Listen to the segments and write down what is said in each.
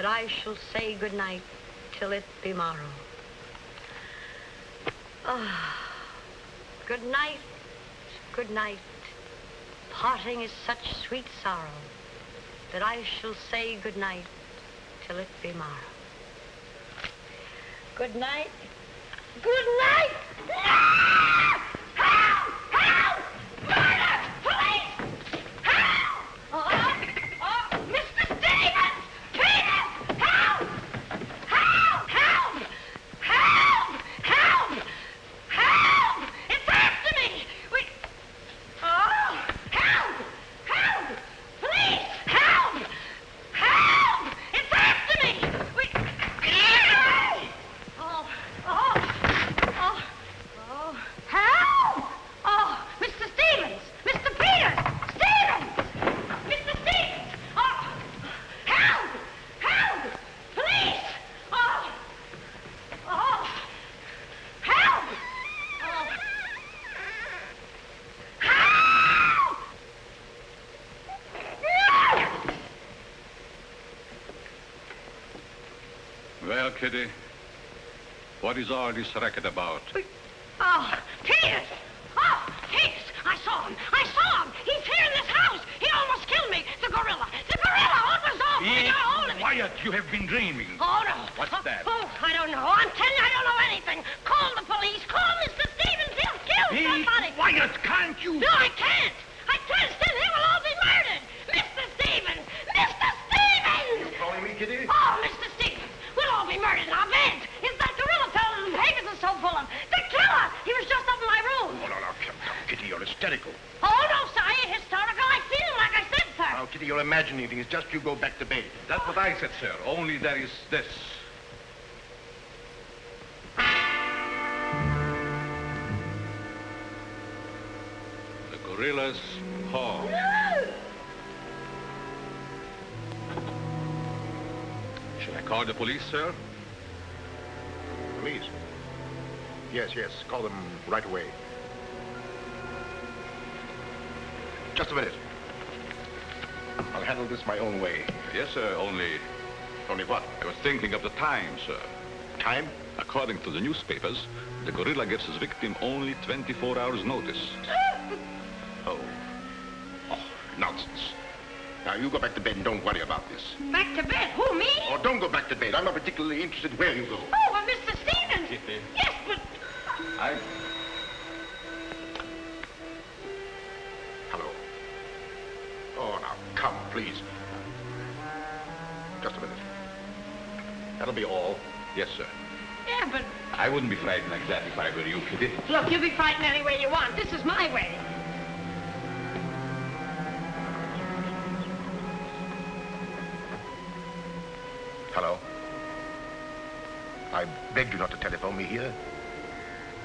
that I shall say good night till it be morrow. Good night, good night. Parting is such sweet sorrow that I shall say good night till it be morrow. Good night. Good night! No! Help! Help! Murder! Police! Help! Mr. Stevens! Peter! Help! Help! Help! Help! Help! Help! It's after me! Help! Help! Police! Help! Help! It's after me! Help! Oh, Mr. Stevens! Mr. Peter! Stevens! Mr. Stevens! Oh, help! Help! Police! Oh! Help! Oh! Help! No! Well, Kitty, what is all this racket about? Oh, Peters! Oh, Peters! I saw him! I saw him! He's here in this house! He almost killed me! The gorilla! The gorilla! What was off? He got hold of me! Quiet! You have been dreaming. Oh, no. What's that? Oh, I don't know. I'm telling you, I don't know anything. Call the police. Call Mr. Stevens. He'll kill somebody. Quiet! Can't you? No, I can't. I can't. Still, they will all be murdered. Mr. Stevens! Mr. Stevens! You calling me, Kitty? Oh, Mr. Stevens! We'll all be murdered in our beds. It's that gorilla fellow that the papers are so full of. The killer! He was just up in my room. Oh, no, come, Kitty, you're hysterical. Oh, no, sir, I ain't historical. I seen him like I said, sir. Now, Kitty, you're imagining things. Just you go back to bed. That's what I said, sir. Only there is this. The gorilla's paw. Shall I call the police, sir? Police? Yes, call them right away. Just a minute. I'll handle this my own way. Yes, sir, only Only what? I was thinking of the time, sir. Time? According to the newspapers, the gorilla gives his victim only 24 hours notice. Oh, nonsense. Now, you go back to bed and don't worry about this. Back to bed? Who, me? Or don't go back to bed. I'm not particularly interested where you go. Oh, well, Mr. Stevens. Kitty. Yes, but... Hello. Oh, now, come, please. Just a minute. That'll be all. Yes, sir. Yeah, but... I wouldn't be frightened like that if I were you, Kitty. Look, you be frightened any way you want. This is my way. Hello. I begged you not to telephone me here.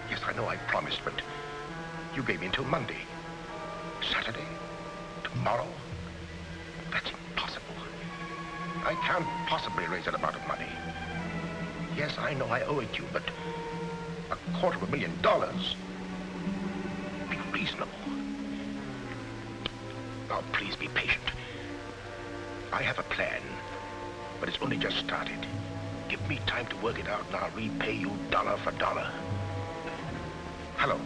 Yes, I know I promised, but you gave me until Monday. Saturday? Tomorrow? That's impossible. I can't possibly raise that amount of money. Yes, I know I owe it you, but $250,000. Be reasonable. Now, please be patient. I have a plan, but it's only just started. Give me time to work it out, and I'll repay you dollar for dollar. Hello.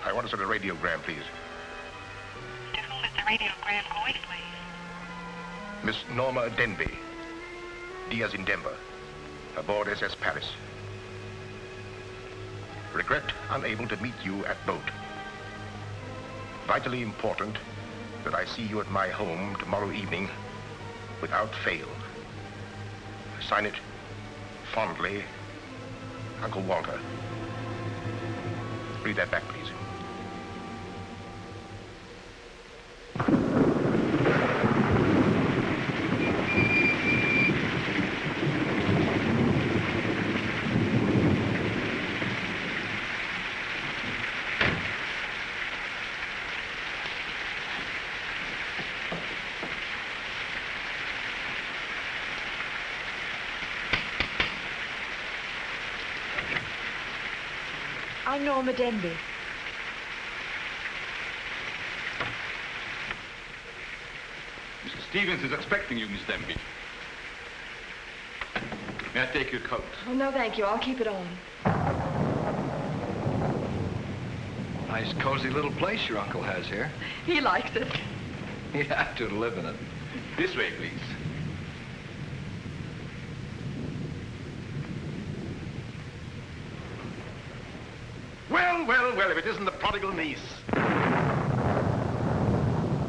I want to send a radiogram, please. To whom is the radiogram going, please? Miss Norma Denby, Diaz in Denver, aboard SS Paris. Regret unable to meet you at boat. Vitally important that I see you at my home tomorrow evening without fail. Sign it fondly, Uncle Walter. Read that back, please. I'm Norma Denby. Mr. Stevens is expecting you, Miss Denby. May I take your coat? Oh, no, thank you. I'll keep it on. Nice, cozy little place your uncle has here. He likes it. He'd have to live in it. This way, please. Well, if it isn't the prodigal niece.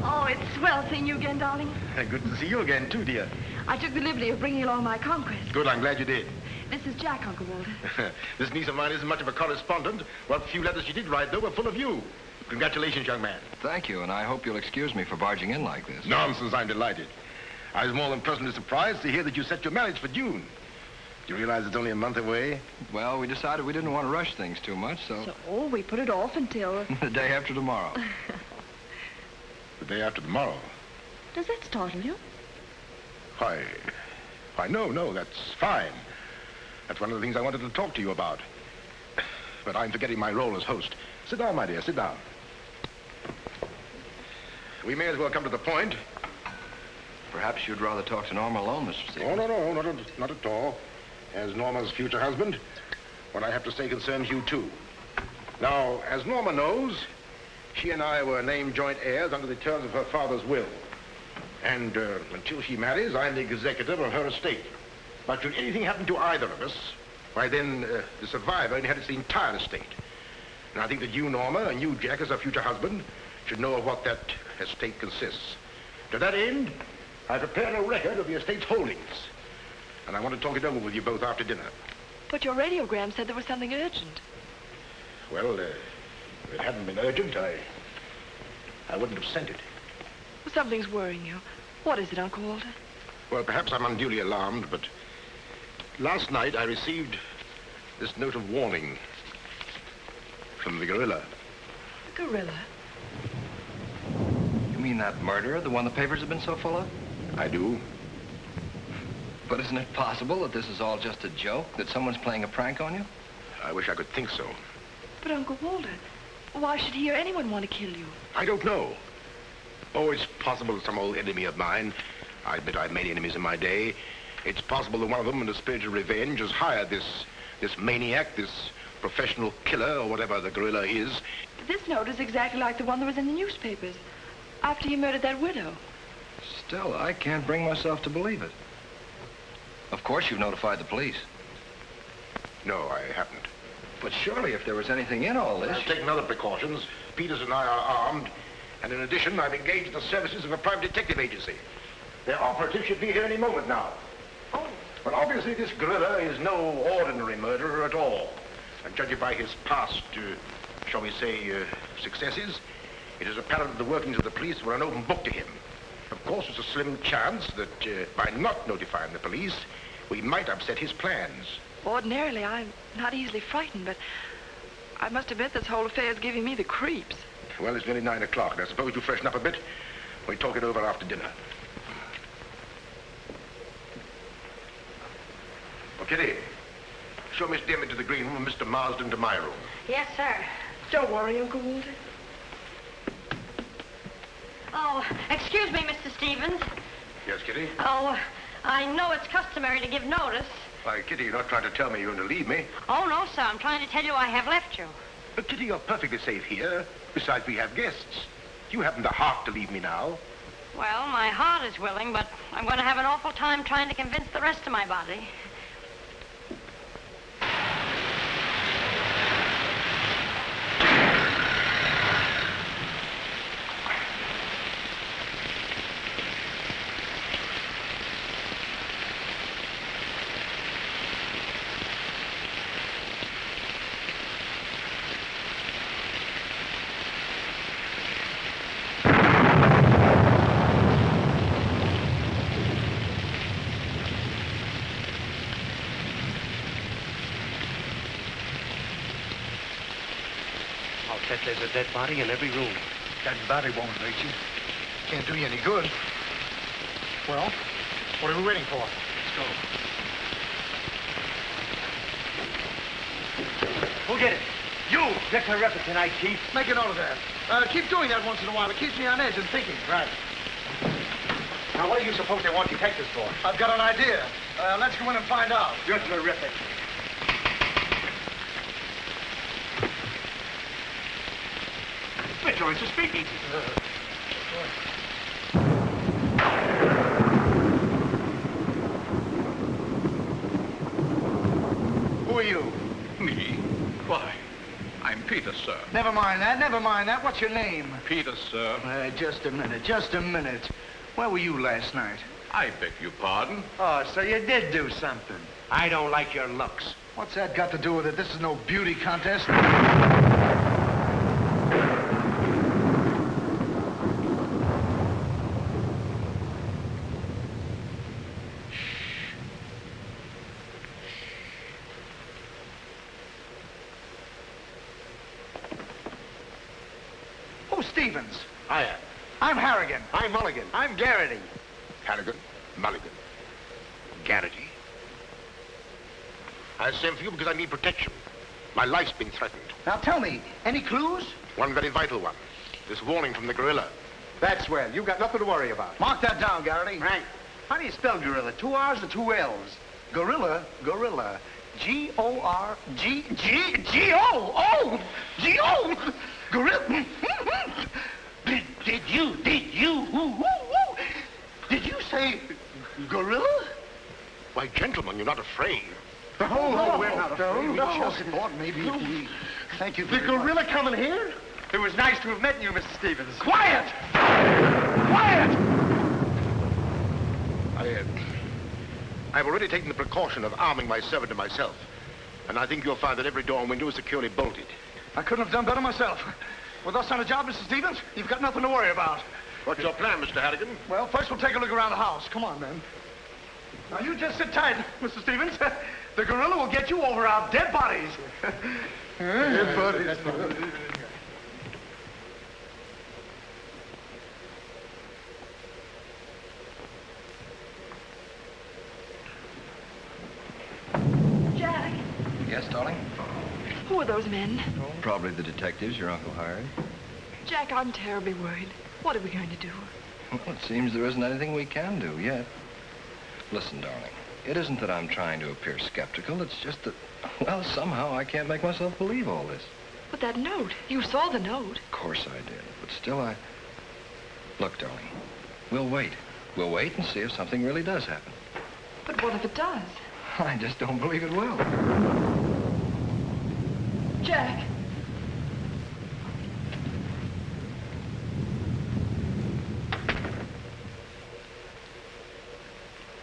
Oh, it's swell seeing you again, darling. Good to see you again, too, dear. I took the liberty of bringing along my conquest. Good, I'm glad you did. This is Jack, Uncle Walter. This niece of mine isn't much of a correspondent. What few letters she did write, though, were full of you. Congratulations, young man. Thank you, and I hope you'll excuse me for barging in like this. Nonsense, I'm delighted. I was more than pleasantly surprised to hear that you set your marriage for June. Do you realize it's only a month away? Well, we decided we didn't want to rush things too much, so... So, we put it off until... the day after tomorrow. The day after tomorrow. Does that startle you? Why, no, that's fine. That's one of the things I wanted to talk to you about. But I'm forgetting my role as host. Sit down, my dear, sit down. We may as well come to the point. Perhaps you'd rather talk to Norma alone, Mr. Stevens. Oh, no, not at all. As Norma's future husband, what I have to say concerns you, too. Now, as Norma knows, she and I were named joint heirs under the terms of her father's will. And until she marries, I'm the executor of her estate. But should anything happen to either of us, why then the survivor inherits the entire estate. And I think that you, Norma, and you, Jack, as her future husband, should know of what that estate consists. To that end, I prepared a record of the estate's holdings. And I want to talk it over with you both after dinner. But your radiogram said there was something urgent. Well, if it hadn't been urgent, I wouldn't have sent it. Something's worrying you. What is it, Uncle Walter? Well, perhaps I'm unduly alarmed, but last night I received this note of warning from the gorilla. The gorilla? You mean that murderer, the one the papers have been so full of? I do. But isn't it possible that this is all just a joke, that someone's playing a prank on you? I wish I could think so. But, Uncle Walter, why should he or anyone want to kill you? I don't know. Oh, it's possible that some old enemy of mine, I admit I've many enemies in my day, it's possible that one of them, in a spirit of revenge, has hired this maniac, this professional killer, or whatever the gorilla is. This note is exactly like the one that was in the newspapers after he murdered that widow. Still, I can't bring myself to believe it. Of course, you've notified the police. No, I haven't. But surely, if there was anything in all this... I've taken other precautions. Peters and I are armed. And in addition, I've engaged the services of a private detective agency. Their operative should be here any moment now. Oh. But obviously, this gorilla is no ordinary murderer at all. And judging by his past, shall we say, successes, it is apparent that the workings of the police were an open book to him. Of course, there's a slim chance that by not notifying the police, we might upset his plans. Ordinarily, I'm not easily frightened, but I must admit this whole affair is giving me the creeps. Well, it's nearly 9 o'clock, and I suppose you freshen up a bit. We talk it over after dinner. Oh, Kitty, show Miss Denby to the green room and Mr. Marsden to my room. Yes, sir. Don't worry, Uncle Walter. Oh, excuse me, Mr. Stevens. Yes, Kitty? Oh, I know it's customary to give notice. Why, Kitty, you're not trying to tell me you're going to leave me. Oh, no, sir. I'm trying to tell you I have left you. But, Kitty, you're perfectly safe here. Besides, we have guests. You haven't the heart to leave me now. Well, my heart is willing, but I'm going to have an awful time trying to convince the rest of my body. There's a dead body in every room. That body won't hurt you. Can't do you any good. Well, what are we waiting for? Let's go. Who'll get it? You're terrific tonight, Chief. Make a note of that. Keep doing that once in a while. It keeps me on edge and thinking. Right. Now, what do you suppose they want detectives for? I've got an idea. Let's go in and find out. You're terrific. Mr. Joyce is speaking. Who are you? Me? Why? I'm Peter, sir. Never mind that. What's your name? Peter, sir. Just a minute. Where were you last night? I beg your pardon. Oh, so you did do something. I don't like your looks. What's that got to do with it? This is no beauty contest. Who's Stevens? I am. I'm Harrigan. I'm Mulligan. I'm Garrity. Harrigan, Mulligan, Garrity. I sent for you because I need protection. My life's been threatened. Now tell me, any clues? One very vital one. This warning from the gorilla. That's well. You've got nothing to worry about. Mark that down, Garrity. Right. How do you spell gorilla? 2 R's or 2 L's? Gorilla. G-O-R-G-G-G-O-O! G-O! Gorilla. Did you say gorilla? Why, gentlemen, you're not afraid. No, we're not afraid. We just thought maybe if we... Thank you very much. gorilla coming here? It was nice to have met you, Mr. Stevens. Quiet! Quiet! I've already taken the precaution of arming my servant and myself. And I think you'll find that every door and window is securely bolted. I couldn't have done better myself. With us on the job, Mr. Stevens, you've got nothing to worry about. What's your plan, Mr. Harrigan? Well, first we'll take a look around the house. Come on, then. Now, you just sit tight, Mr. Stevens. The gorilla will get you over our dead bodies. Dead bodies. Jack, Yes, darling? who are those men? Probably the detectives your uncle hired. Jack, I'm terribly worried. What are we going to do? Well, it seems there isn't anything we can do yet. Listen, darling, it isn't that I'm trying to appear skeptical. It's just that, well, somehow I can't make myself believe all this. But that note, you saw the note. Of course I did, but still Look, darling, we'll wait. We'll wait and see if something really does happen. But what if it does? I just don't believe it will. Jack.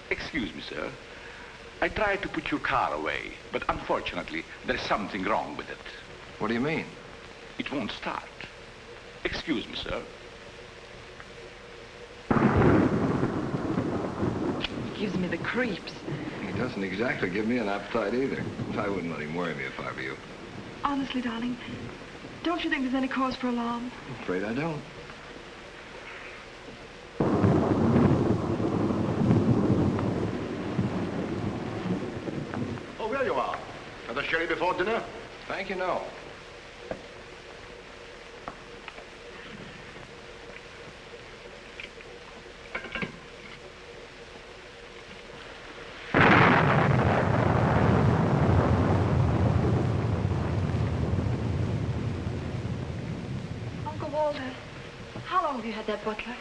Excuse me, sir. I tried to put your car away, but unfortunately, there's something wrong with it. What do you mean? It won't start. Excuse me, sir. He gives me the creeps. He doesn't exactly give me an appetite either. I wouldn't let him worry me if I were you. Honestly, darling, don't you think there's any cause for alarm? I'm afraid I don't. Oh, there you are. Another sherry before dinner? Thank you, no. Uncle Walter, how long have you had that butler?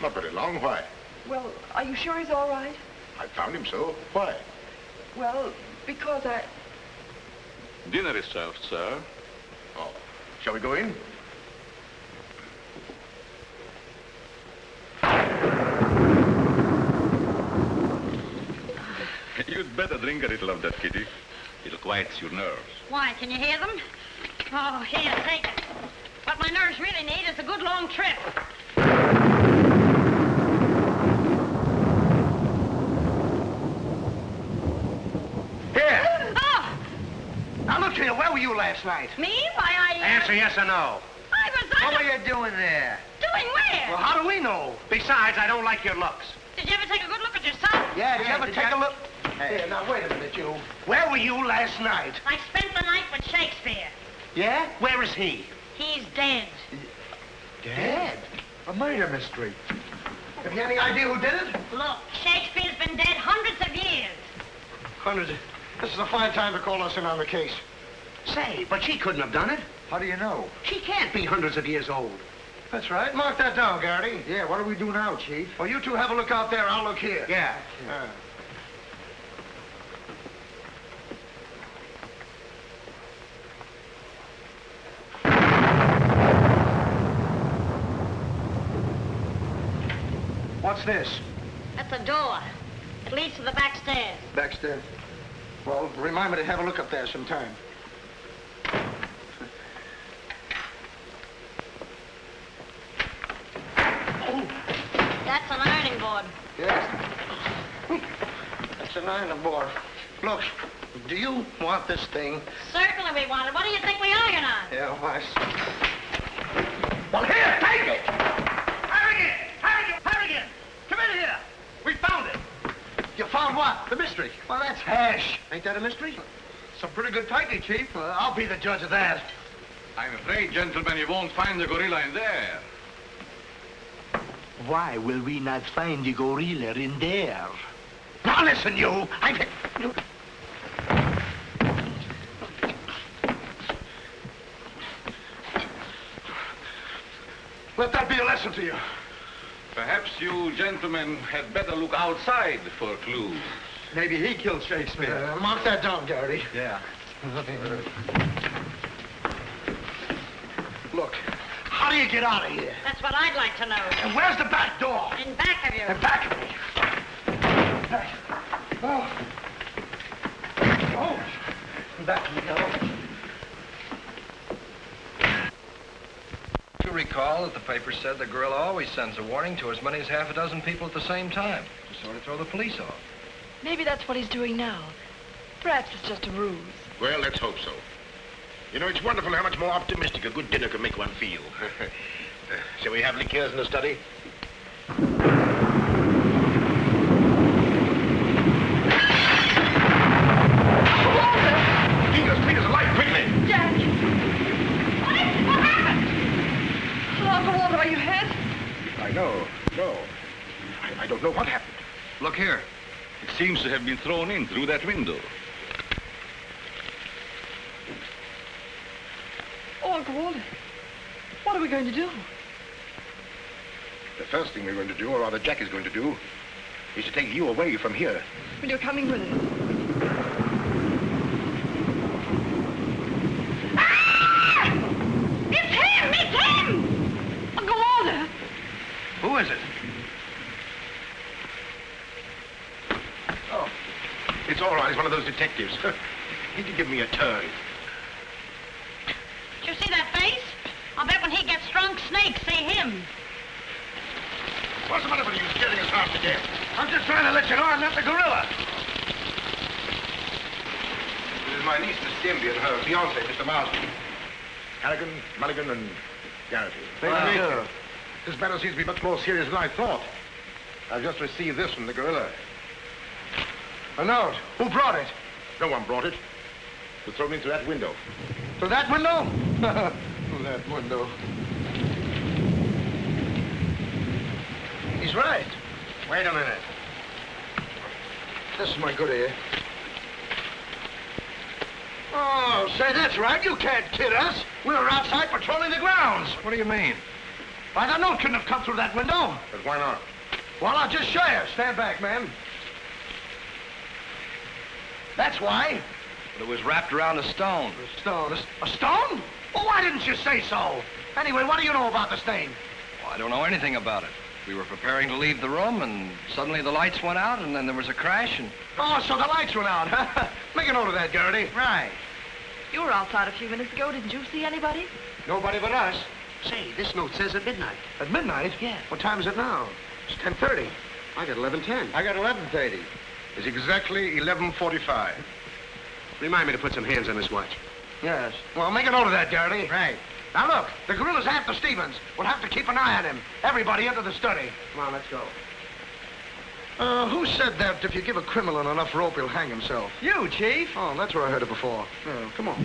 Not very long. Why? Well, are you sure he's all right? I found him so. Why? Well, because I... Dinner is served, sir. Oh, shall we go in? You'd better drink a little of that, Kitty. It'll quiet your nerves. Why, can you hear them? Oh, here, take it. What my nerves really need is a good long trip. Here. Oh, Now, look here. Where were you last night? me? Why, Answer yes or no. I was... What were you doing there? Doing where? Well, how do we know? Besides, I don't like your looks. Did you ever take a good look at yourself? Yeah, did you ever did take you- a look? Hey. Here, now, wait a minute, you. Where were you last night? I spent the night with Shakespeare. Yeah? Where is he? He's dead. Dead? A murder mystery. Have you any idea who did it? Look, Shakespeare's been dead hundreds of years. Hundreds. This is a fine time to call us in on the case. Say, but she couldn't have done it. How do you know? She can't be hundreds of years old. That's right. Mark that down, Garrity. Yeah, what do we do now, Chief? Well, you two have a look out there. I'll look here. Yeah. What's this? That's a door. It leads to the back stairs. Backstairs. Well, remind me to have a look up there sometime. That's an ironing board. Yes. That's an ironing board. Look, do you want this thing? Certainly we want it. What do you think we iron on? Yeah, why? Well, here, take it! Harrigan! Harrigan! Harrigan! Come in here! We found it! You found what? The mystery. Well, that's hash. Ain't that a mystery? Some pretty good tightening, Chief. I'll be the judge of that. I'm afraid, gentlemen, you won't find the gorilla in there. Why will we not find the gorilla in there? Now listen, you! Let that be a lesson to you. Perhaps you gentlemen had better look outside for clues. Maybe he killed Shakespeare. Mark that down, Garrity. Yeah. Look, how do you get out of here? That's what I'd like to know. And where's the back door? In back of you. In back of me. Oh. Oh. Back of me, go. You recall that the paper said the gorilla always sends a warning to as many as half a dozen people at the same time to sort of throw the police off. Maybe that's what he's doing now. Perhaps it's just a ruse. Well, let's hope so. You know, it's wonderful how much more optimistic a good dinner can make one feel. Shall we have liqueurs in the study? Peter's alive, quickly! Jack! What is it? What happened? Oh, Uncle Walter, are you hurt? I know. No. I don't know what happened. Look here. It seems to have been thrown in through that window. Oh, Uncle Walter, what are we going to do? The first thing we're going to do, or rather Jack is going to do, is to take you away from here. Well, you're coming with us. Ah! It's him! It's him! Uncle Walter! Who is it? Oh, it's all right. It's one of those detectives. He can give me a turn. Did you see that face? I'll bet when he gets drunk, snakes see him. What's the matter with you scaring us half to death? I'm just trying to let you know I'm not the gorilla. This is my niece, Miss Denby, and her fiancé, Mr. Marsden. Harrigan, Mulligan, and Garrity. This matter seems to be much more serious than I thought. I've just received this from the gorilla. A note. Who brought it? No one brought it. It was thrown in through that window. Through that window? Through that window. He's right. Wait a minute. This is my good ear. Oh, say, that's right. You can't kid us. We were outside patrolling the grounds. What do you mean? Why, the note couldn't have come through that window. But why not? Well, I'll just show you. Stand back, man. That's why. But it was wrapped around a stone. A stone. A stone? Well, why didn't you say so? Anyway, what do you know about the stain? Well, I don't know anything about it. We were preparing to leave the room, and suddenly the lights went out, and then there was a crash, and... Oh, so the lights went out, huh? Make a note of that, Garrity. Right. You were outside a few minutes ago. Didn't you see anybody? Nobody but us. Say, this note says at midnight. At midnight? Yeah. What time is it now? It's 10:30. I got 11:10. I got 11:30. It's exactly 11:45. Remind me to put some hands on this watch. Yes. Well, make a note of that, Garrity. Right. Now, look, the gorilla's after Stevens. We'll have to keep an eye on him. Everybody into the study. Come on, let's go. Who said that if you give a criminal enough rope, he'll hang himself? You, Chief. Oh, that's where I heard it before. Come on.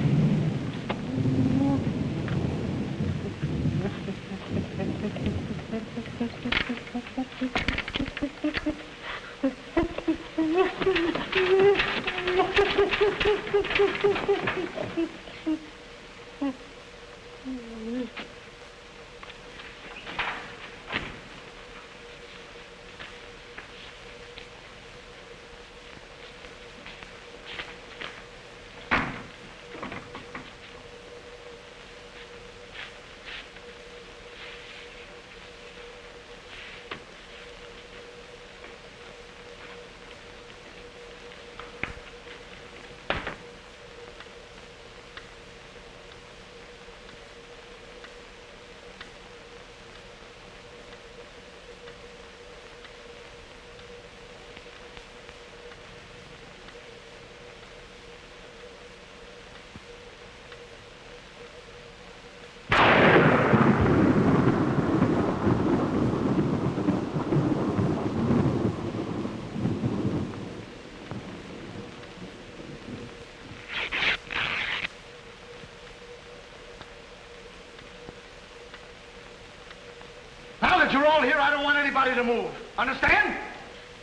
Now that you're all here, I don't want anybody to move. Understand?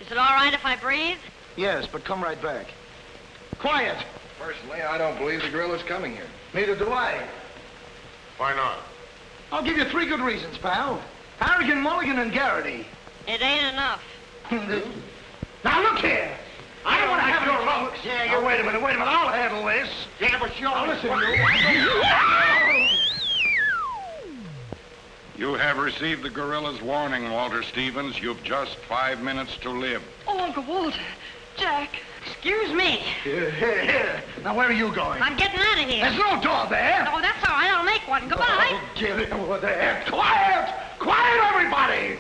Is it all right if I breathe? Yes, but come right back. Quiet. Personally, I don't believe the gorilla's coming here. Neither do I. Why not? I'll give you 3 good reasons, pal. Harrigan, Mulligan, and Garrity. It ain't enough. Now look here. I don't want to have your looks. Yeah, wait a minute. I'll handle this. Yeah, but you Now listen, you. You have received the gorilla's warning, Walter Stevens. You've just 5 minutes to live. Oh, Uncle Walter. Jack. Excuse me. Here. Now, where are you going? I'm getting out of here. There's no door there. Oh, that's all right. I'll make one. Goodbye. Oh, get it over there. Quiet! Quiet, everybody!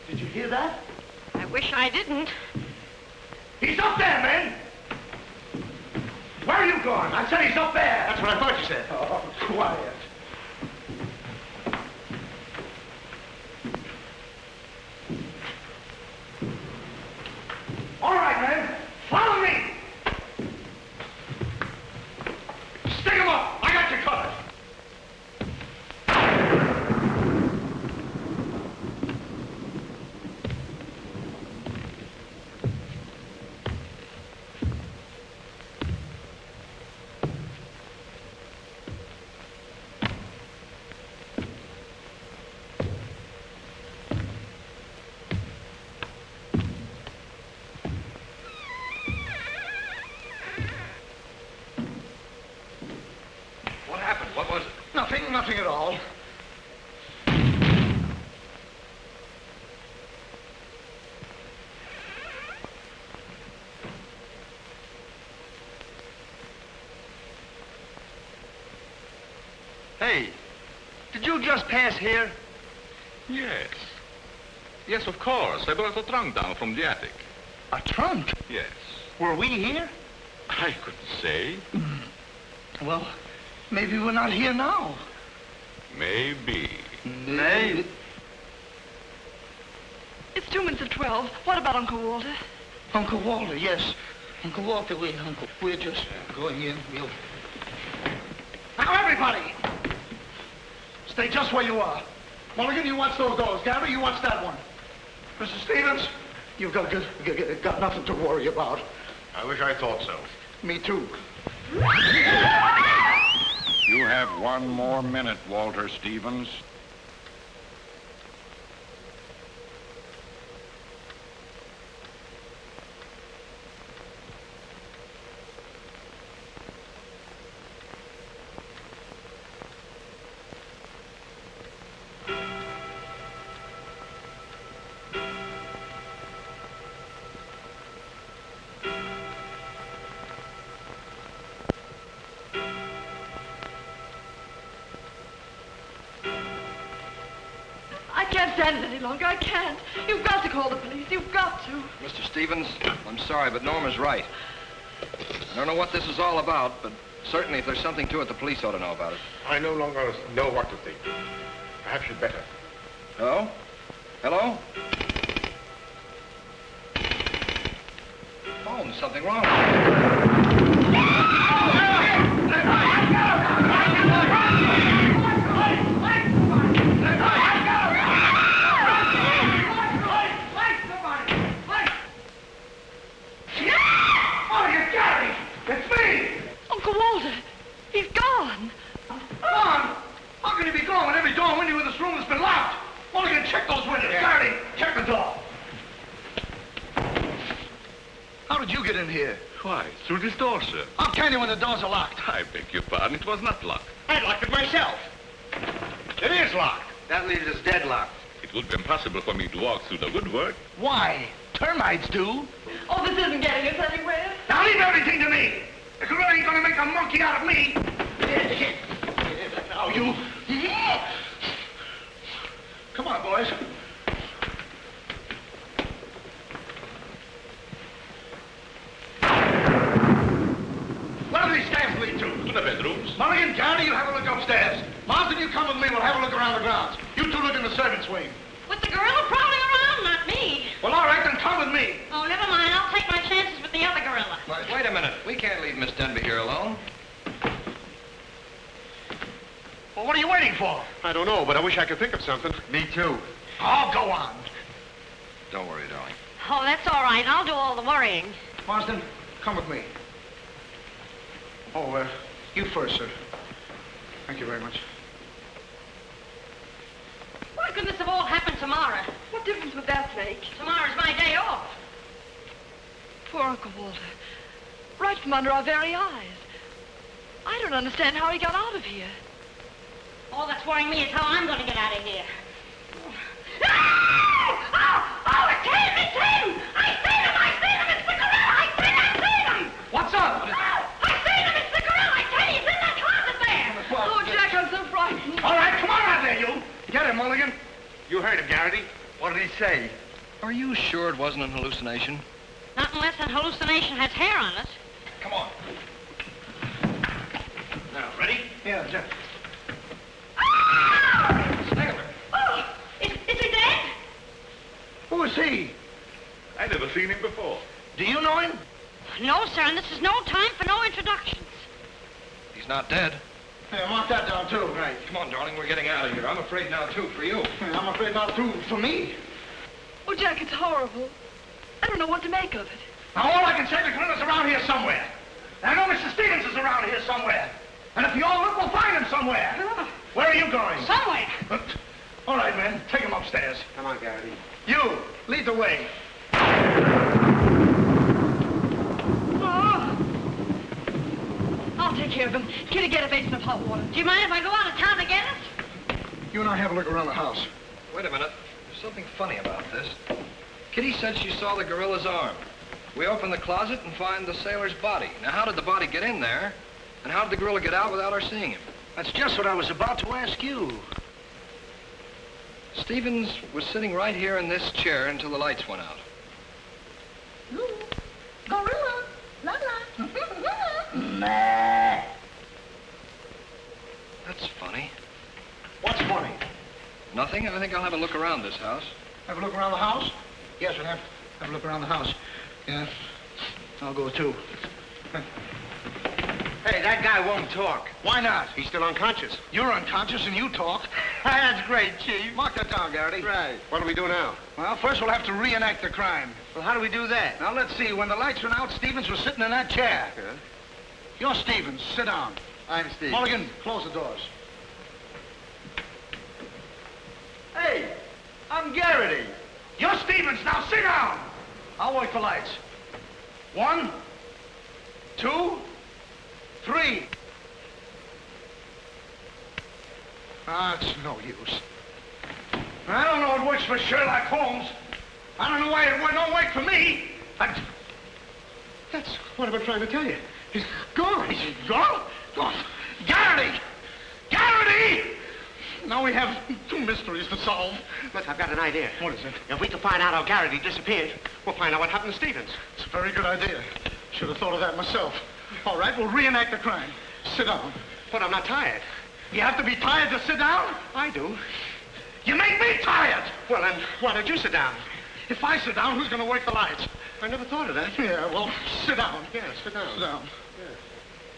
Did you hear that? I wish I didn't. He's up there, men! Where are you going? I said he's up there! That's what I thought you said. Oh, quiet. All right, men. Follow me! Stick him up! I got you covered! What happened? What was it? Nothing at all. Hey, did you just pass here? Yes. Yes, of course. I brought a trunk down from the attic. A trunk? Yes. Were we here? I couldn't say. Well, maybe we're not here now. Maybe. Maybe. It's 2 minutes of 12. What about Uncle Walter? Uncle Walter, yes. Uncle Walter, we're just going in. We'll... Now, everybody! Stay just where you are. Mulligan, you watch those doors. Gary, you watch that one. Mr. Stevens, you've got nothing to worry about. I wish I thought so. Me too. You have 1 more minute, Walter Stevens. I can't stand it any longer. I can't. You've got to call the police. You've got to. Mr. Stevens, I'm sorry, but Norma's right. I don't know what this is all about, but certainly if there's something to it, the police ought to know about it. I no longer know what to think. Perhaps you'd better. Hello? Hello? Phone, something wrong. It's me! Uncle Walter, he's gone. Gone? How can he be gone when every door and window in this room has been locked? Mulligan, check those windows. Garrity, check the door. How did you get in here? Why, through this door, sir. How can you when the doors are locked? I beg your pardon, it was not locked. I locked it myself. It is locked. That leaves us deadlocked. It would be impossible for me to walk through the woodwork. Why? Termites do. Oh, this isn't getting us anywhere. Now leave everything to me. The gorilla ain't gonna make a monkey out of me. Now you. Come on, boys. Where do these stairs lead to? To the bedrooms. Mulligan, Garrity, you have a look upstairs. Marsden, you come with me. We'll have a look around the grounds. You two look in the servants' wing. With the gorilla prowling around, not me. Well, all right, then come with me. Oh, never mind. I'll take my chances with the other gorilla. Wait a minute. We can't leave Miss Denby here alone. Well, what are you waiting for? I don't know, but I wish I could think of something. Me too. Oh, go on. Don't worry, darling. Oh, that's all right. I'll do all the worrying. Marsden, come with me. Oh, you first, sir. Thank you very much. Why couldn't this have all happened tomorrow? What difference would that make? Tomorrow's my day off. Poor Uncle Walter. Right from under our very eyes. I don't understand how he got out of here. All that's worrying me is how I'm going to get out of here. Oh, it's him! It's him! I seen him! I seen him! It's the gorilla! I seen him! What's up? I seen him! It's the gorilla! I tell you, he's in that closet there! Oh, Jack, I'm so frightened. All right, come on out there, you. Get him, Mulligan. You heard him, Garrity. What did he say? Are you sure it wasn't an hallucination? Not unless an hallucination has hair on it. Come on. Now, ready? Yeah, Jeff. Oh, is he dead? Who is he? I never seen him before. Do you know him? No, sir, and this is no time for no introductions. He's not dead. Yeah, mark that down, too. Right. Come on, darling, we're getting out of here. I'm afraid now, too, for you. I'm afraid not, too, for me. Oh, Jack, it's horrible. I don't know what to make of it. Now, all I can say, the gorilla's around here somewhere. And I know Mr. Stevens is around here somewhere. And if you all look, we'll find him somewhere. Where are you going? Somewhere. All right, men, take him upstairs. Come on, Garrity. You, lead the way. Oh. I'll take care of him. Kitty, get a basin of hot water. Do you mind if I go out of town to get it? You and I have a look around the house. Wait a minute. There's something funny about this. Kitty said she saw the gorilla's arm. We open the closet and find the sailor's body. Now, how did the body get in there? And how did the gorilla get out without our seeing him? That's just what I was about to ask you. Stevens was sitting right here in this chair until the lights went out. Gorilla. La la. That's funny. What's funny? Nothing. I think I'll have a look around this house. Have a look around the house? Yes, we'll have a look around the house. Yeah, I'll go too. Hey, that guy won't talk. Why not? He's still unconscious. You're unconscious and you talk. That's great, Chief. Mark that down, Garrity. Right. What do we do now? Well, first we'll have to reenact the crime. Well, how do we do that? Now, let's see. When the lights went out, Stevens was sitting in that chair. Yeah. You're Stevens. Sit down. I'm Steve. Mulligan, close the doors. Hey, I'm Garrity. You're Stevens. Now, sit down. I'll work the lights. 1, 2, 3. Ah, it's no use. I don't know it works for Sherlock Holmes. I don't know why it don't work for me. That's what I've been trying to tell you. He's gone. He's gone? Gone. Garrity! Garrity! Now we have 2 mysteries to solve. Look, I've got an idea. What is it? If we can find out how Garrity disappeared, we'll find out what happened to Stevens. It's a very good idea. Should have thought of that myself. All right, we'll reenact the crime. Sit down. But I'm not tired. You have to be tired to sit down? I do. You make me tired! Well, then, why don't you sit down? If I sit down, who's going to work the lights? I never thought of that. Yeah, well, sit down. Yeah, sit down. Sit down.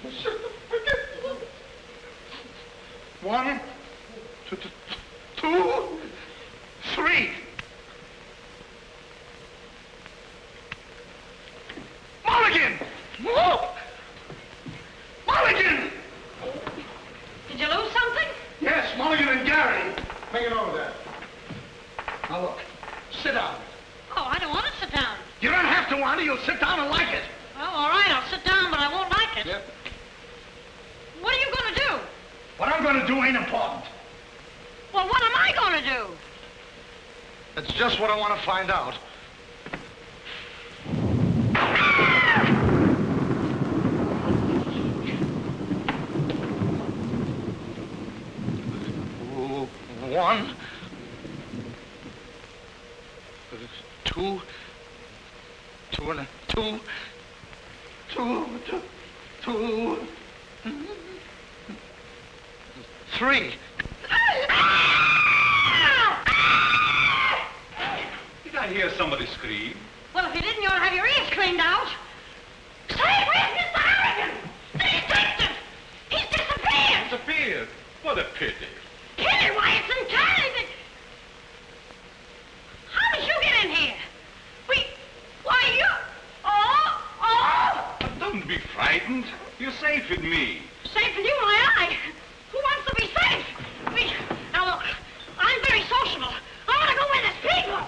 Yeah. One, two, three. Mulligan! Whoa! Mulligan! Did you lose something? Yes, Mulligan and Gary. Bring it over there. Now look, sit down. Oh, I don't want to sit down. You don't have to want it. You'll sit down and like it. Well, all right, I'll sit down, but I won't like it. Yep. What are you going to do? What I'm going to do ain't important. Well, what am I going to do? That's just what I want to find out. One, two, three. Did I hear somebody scream? Well, if you didn't, you ought to have your ears cleaned out. Say, where's Mr. Harrigan? The detective! He's disappeared! Disappeared? What a pity. Kitty, why, it's entirely... How did you get in here? Why, you... Oh! But don't be frightened. You're safe with me. Safe in you, my eye. Who wants to be safe? Now, look, I'm very sociable. I want to go where there's people.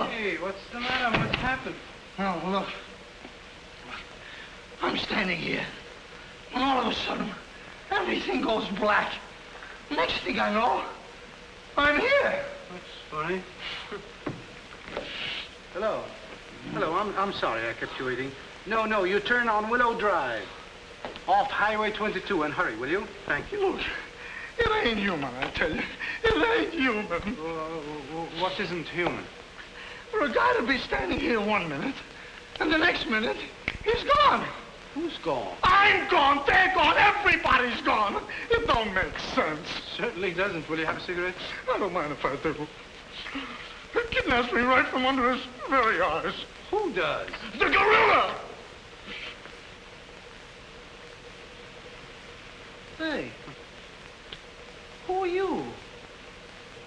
Hey, what's the matter? What's happened? Oh, look. I'm standing here, and all of a sudden, everything goes black. Next thing I know, I'm here. That's funny. Hello. Hello, I'm sorry I kept you waiting. No, you turn on Willow Drive. Off Highway 22, and hurry, will you? Thank you. Look, it ain't human, I tell you. It ain't human. What isn't human? For a guy to be standing here 1 minute, and the next minute, he's gone. Who's gone? I'm gone, they're gone, everybody's gone. It don't make sense. Certainly doesn't. Will you have a cigarette? I don't mind if I do. He kidnaps me right from under his very eyes. Who does? The gorilla! Hey, who are you?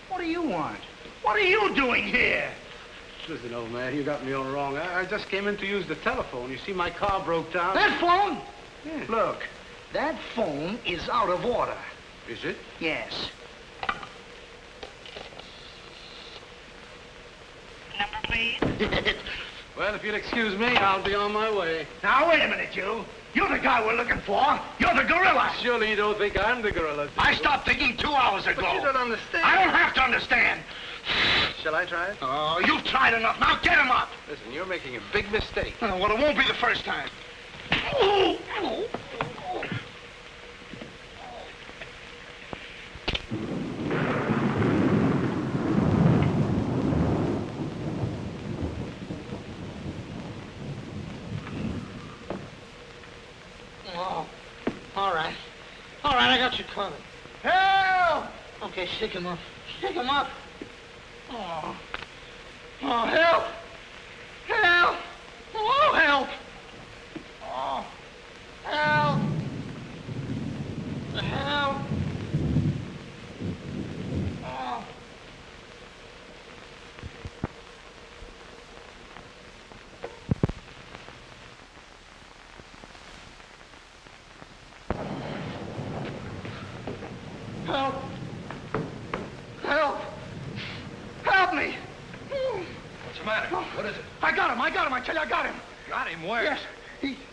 What do you want? What are you doing here? Listen, old man, you got me all wrong. I just came in to use the telephone. You see, my car broke down. That phone? Yeah. Look, that phone is out of order. Is it? Yes. Number, please. Well, if you'll excuse me, I'll be on my way. Now, wait a minute, you. You're the guy we're looking for. You're the gorilla. Surely you don't think I'm the gorilla. I stopped thinking 2 hours ago. But you don't understand. I don't have to understand. Shall I try it? Oh, you've tried enough. Now get him up. Listen, you're making a big mistake. Well, it won't be the first time. Oh, all right. All right, I got you covered. Help! Okay, shake him up. Shake him up. Oh. Oh, help! Help! Oh, help! Oh, help! got him, I tell you, I got him. Got him where? Yes,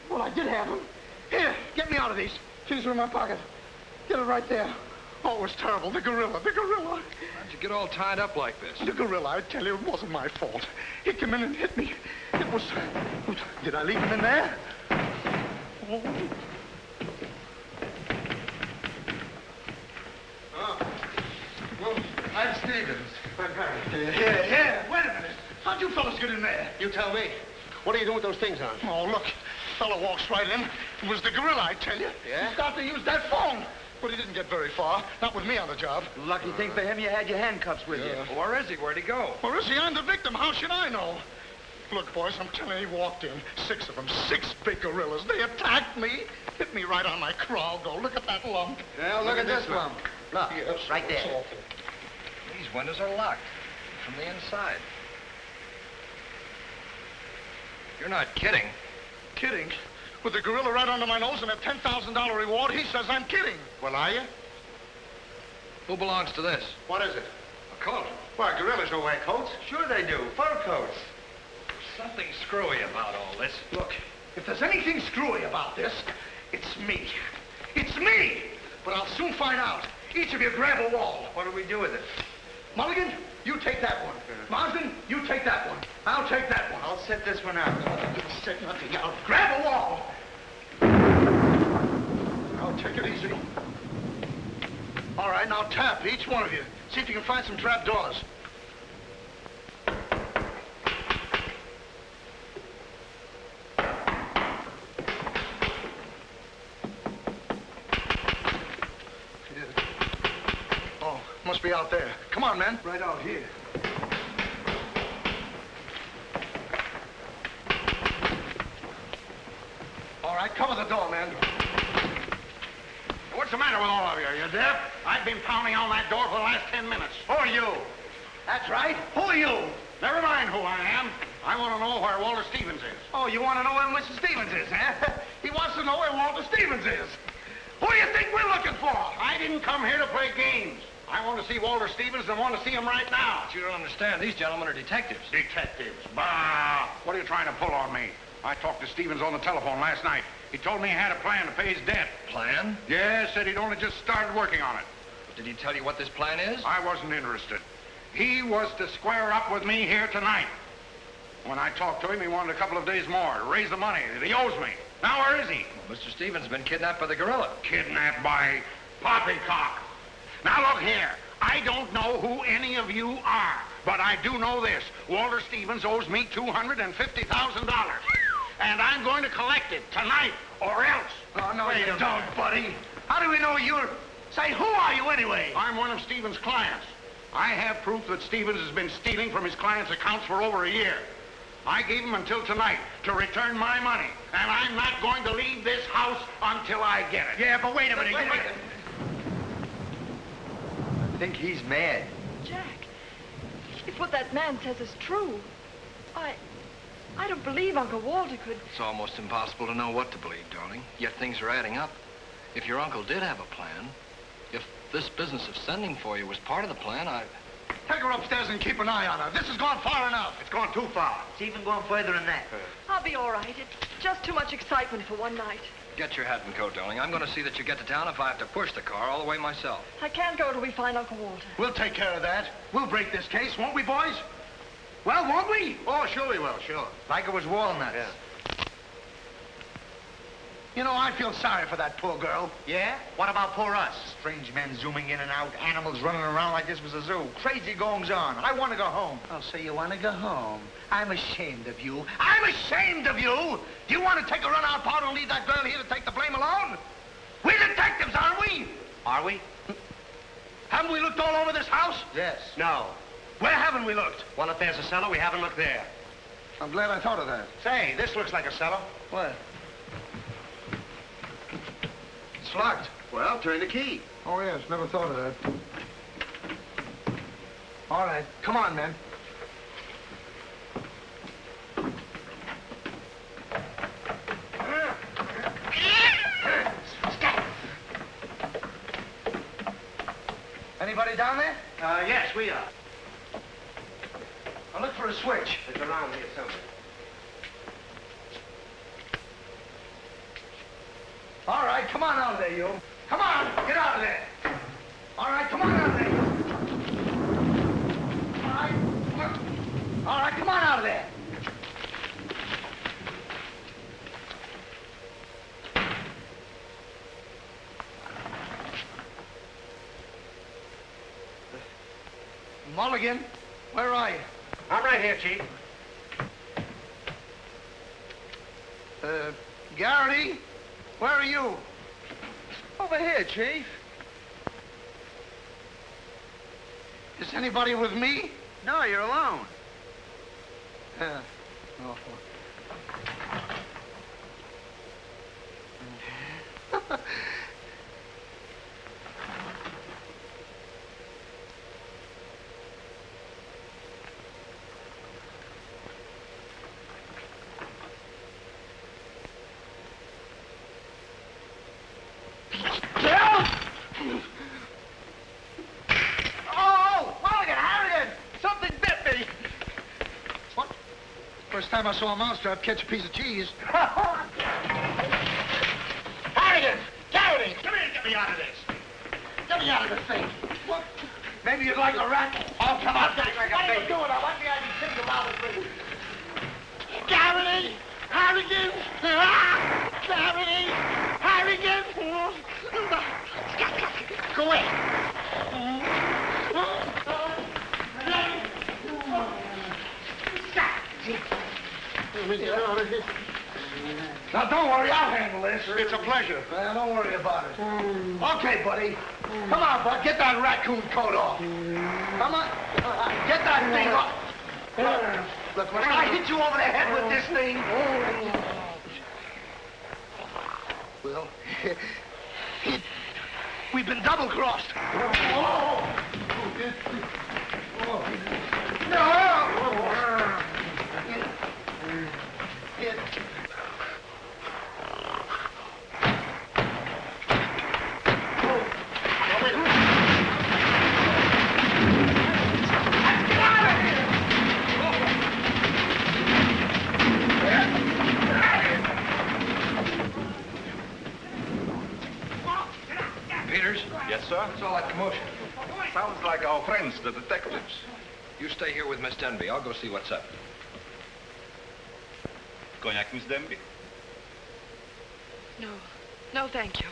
well, I did have him. Here, get me out of these. Keys are in my pocket. Get it right there. Oh, it was terrible. The gorilla. How'd you get all tied up like this? The gorilla, I tell you, it wasn't my fault. He came in and hit me. It was... Did I leave him in there? Oh. Well, I'm Stevens. Here. Wait a minute. How'd you fellas get in there? You tell me. What are you doing with those things on? Oh, look. Fellow walks right in. It was the gorilla, I tell you. Yeah? He started to use that phone. But he didn't get very far. Not with me on the job. Lucky thing for him, you had your handcuffs with you. Well, where is he? Where'd he go? Where is he? I'm the victim. How should I know? Look, boys, I'm telling you, he walked in. 6 of them. 6 big gorillas. They attacked me. Hit me right on my crawl. Go, look at that lump. Well, look at this lump. Look, Yes, right it's there. awful. These windows are locked from the inside. You're not kidding. Kidding? With the gorilla right under my nose and a $10,000 reward, he says I'm kidding. Well, are you? Who belongs to this? What is it? A coat. Well, gorillas don't wear coats. Sure they do. Fur coats. Something screwy about all this. Look, if there's anything screwy about this, it's me. It's me! But I'll soon find out. Each of you grab a wall. What do we do with it? Mulligan, you take that one. Marsden, you take that one. I'll take that one. I'll set this one out. You set nothing out. Grab a wall. Now take it easy. All right, now tap, each one of you. See if you can find some trap doors. Oh, must be out there. Come on, men. Right out here. All right, cover the door, man. What's the matter with all of you? You deaf? I've been pounding on that door for the last 10 minutes. Who are you? That's right. Who are you? Never mind who I am. I want to know where Walter Stevens is. Oh, you want to know where Mr. Stevens is, huh? He wants to know where Walter Stevens is. Who do you think we're looking for? I didn't come here to play games. I want to see Walter Stevens and want to see him right now. But you don't understand. These gentlemen are detectives. Detectives? Bah! What are you trying to pull on me? I talked to Stevens on the telephone last night. He told me he had a plan to pay his debt. Plan? Yes, said he'd only just started working on it. Did he tell you what this plan is? I wasn't interested. He was to square up with me here tonight. When I talked to him, he wanted a couple of days more to raise the money that he owes me. Now, where is he? Well, Mr. Stevens has been kidnapped by the gorilla. Kidnapped by Poppycock. Now, look here. I don't know who any of you are, but I do know this. Walter Stevens owes me $250,000. And I'm going to collect it tonight, or else. Oh, no, you don't, buddy. How do we know you're... Say, who are you anyway? I'm one of Stevens' clients. I have proof that Stevens has been stealing from his clients' accounts for over a year. I gave him until tonight to return my money, and I'm not going to leave this house until I get it. Yeah, but wait a minute. I think he's mad. Jack, if what that man says is true, I don't believe Uncle Walter could... It's almost impossible to know what to believe, darling. Yet things are adding up. If your uncle did have a plan, if this business of sending for you was part of the plan, Take her upstairs and keep an eye on her. This has gone far enough. It's gone too far. It's even going further than that. I'll be all right. It's just too much excitement for one night. Get your hat and coat, darling. I'm going to see that you get to town if I have to push the car all the way myself. I can't go till we find Uncle Walter. We'll take care of that. We'll break this case, won't we, boys? Well, won't we? Oh, sure we will, sure. Like it was walnuts. Yeah. You know, I feel sorry for that poor girl. Yeah? What about poor us? Strange men zooming in and out, animals running around like this was a zoo. Crazy goings on. I want to go home. Oh, so you want to go home? I'm ashamed of you. I'm ashamed of you! Do you want to take a run-out powder and leave that girl here to take the blame alone? We're detectives, aren't we? Are we? Haven't we looked all over this house? Yes. No. Where haven't we looked? Well, if there's a cellar, we haven't looked there. I'm glad I thought of that. Say, this looks like a cellar. What? It's locked. Well, turn the key. Oh, yes, never thought of that. All right, come on, men. Anybody down there? Yes, we are. I'll look for a switch. It's around here somewhere. All right, come on out of there, you. Come on, get out of there. All right, come on out of there, you. All right, come on out of there. Mulligan, where are you? I'm right here, Chief. Garrity, where are you? Over here, Chief. Is anybody with me? No, you're alone. Oh. First time I saw a mousetrap catch a piece of cheese. Harrigan! Garrity! Come here and get me out of this. Get me out of this thing. What? Maybe you'd like a rat? Oh, come on. What are you doing? I want you to think about it, please. Garrity! Harrigan! Garrity! Harrigan! Go away. Now, don't worry, I'll handle this. It's a pleasure. Well, don't worry about it. Okay, buddy. Come on, bud. Get that raccoon coat off. Come on. Get that thing off. Look, when I hit you over the head with this thing... Well, we've been double-crossed. Peters? Yes, sir? What's all that commotion? Sounds like our friends, the detectives. You stay here with Miss Denby. I'll go see what's up. Cognac, Miss Denby? No. No, thank you.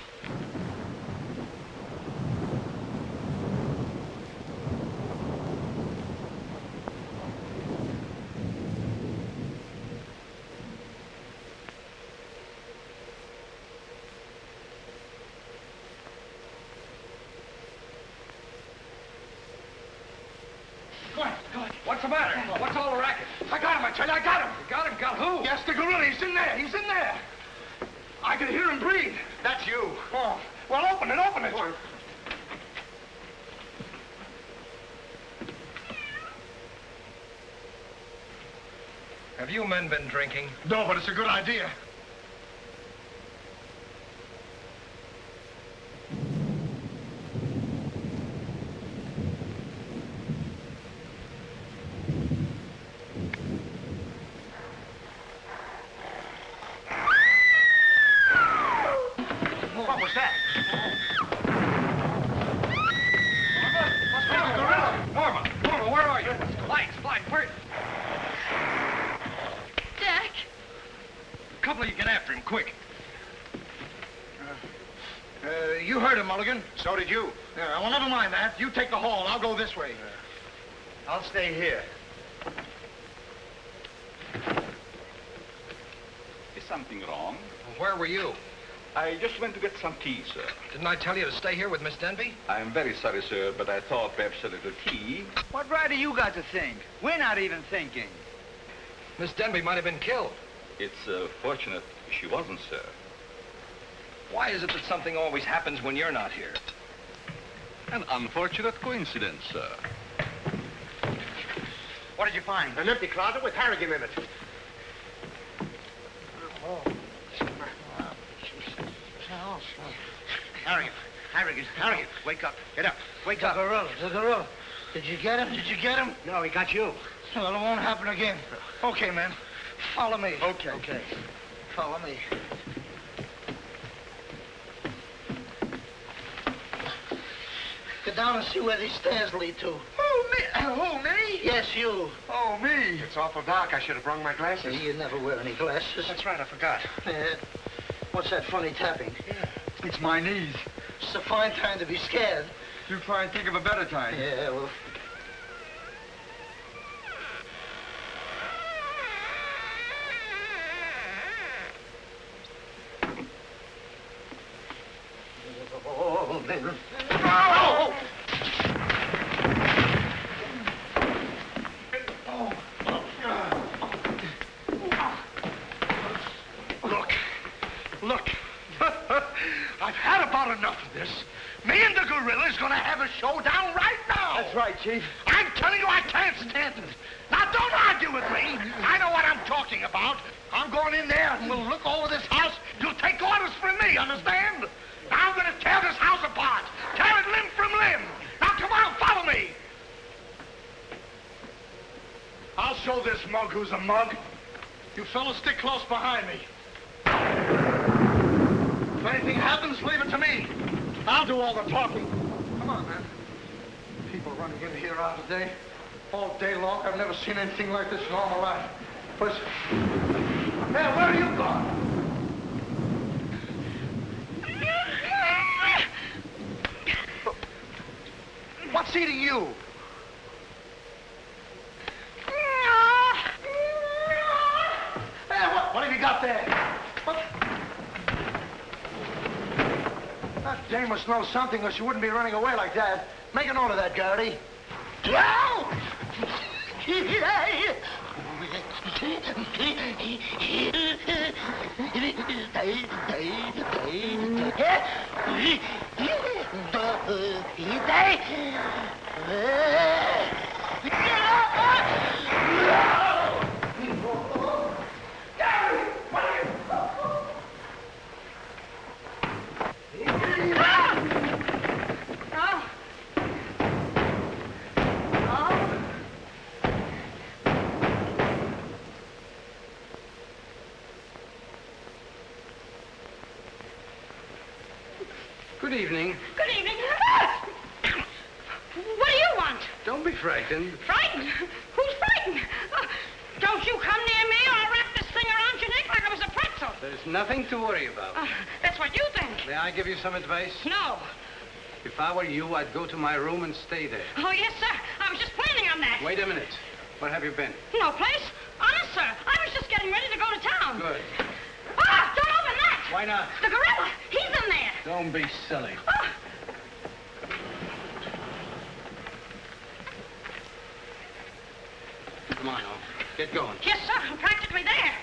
What's the matter? What's all the racket? I got him, I tell you, I got him. You got him? Got who? Yes, the gorilla. He's in there. He's in there. I can hear him breathe. That's you. Oh, well, open it, open it. Have you men been drinking? No, but it's a good idea. What was that? Norma, where are you? Lights, where? Jack! A couple of you get after him, quick. You heard him, Mulligan. So did you. Yeah, well, never mind that. You take the hall. I'll go this way. I'll stay here. Is something wrong? Where were you? I just went to get some tea, sir. Didn't I tell you to stay here with Miss Denby? I'm very sorry, sir, but I thought perhaps a little tea. What right do you got to think? We're not even thinking. Miss Denby might have been killed. It's fortunate she wasn't, sir. Why is it that something always happens when you're not here? An unfortunate coincidence, sir. What did you find? An empty closet with Harrigan in it. Harrigan, wake up. Get up. Wake up. The gorilla. Did you get him? Did you get him? No, he got you. Well, it won't happen again. Okay, man. Follow me. Okay. Follow me. down and see where these stairs lead to. Who, me? Yes, you. Oh, me. It's awful dark. I should have brought my glasses. You never wear any glasses. That's right, I forgot. What's that funny tapping? It's my knees. It's a fine time to be scared. You try and think of a better time. Yeah, well... Look. I've had about enough of this. Me and the gorilla's gonna have a showdown right now. That's right, Chief. I'm telling you, I can't stand it. Now, don't argue with me. I know what I'm talking about. I'm going in there and we'll look over this house. You'll take orders from me, understand? Now I'm gonna tear this house apart. Tear it limb from limb. Now, come on, follow me. I'll show this mug who's a mug. You fellas stick close behind me. If anything happens, leave it to me. I'll do all the talking. Come on, man. People running in here out today, all day long. I've never seen anything like this in all my life. Listen. Man, where are you going? What's eating you? Hey, what have you got there? What? That dame must know something or she wouldn't be running away like that. Make a note of that, Garrity. Good evening. Good evening. What do you want? Don't be frightened. Frightened? Who's frightened? Don't you come near me or I'll wrap this thing around your neck like it was a pretzel. There's nothing to worry about. That's what you think. May I give you some advice? No. If I were you, I'd go to my room and stay there. Oh, yes, sir. I was just planning on that. Wait a minute. Where have you been? No place. Honest, sir. I was just getting ready to go to town. Good. Ah, don't open that. Why not? The gorilla. He's in there. Don't be silly. Ah. Come on, Al. Get going. Yes, sir. I'm practically there.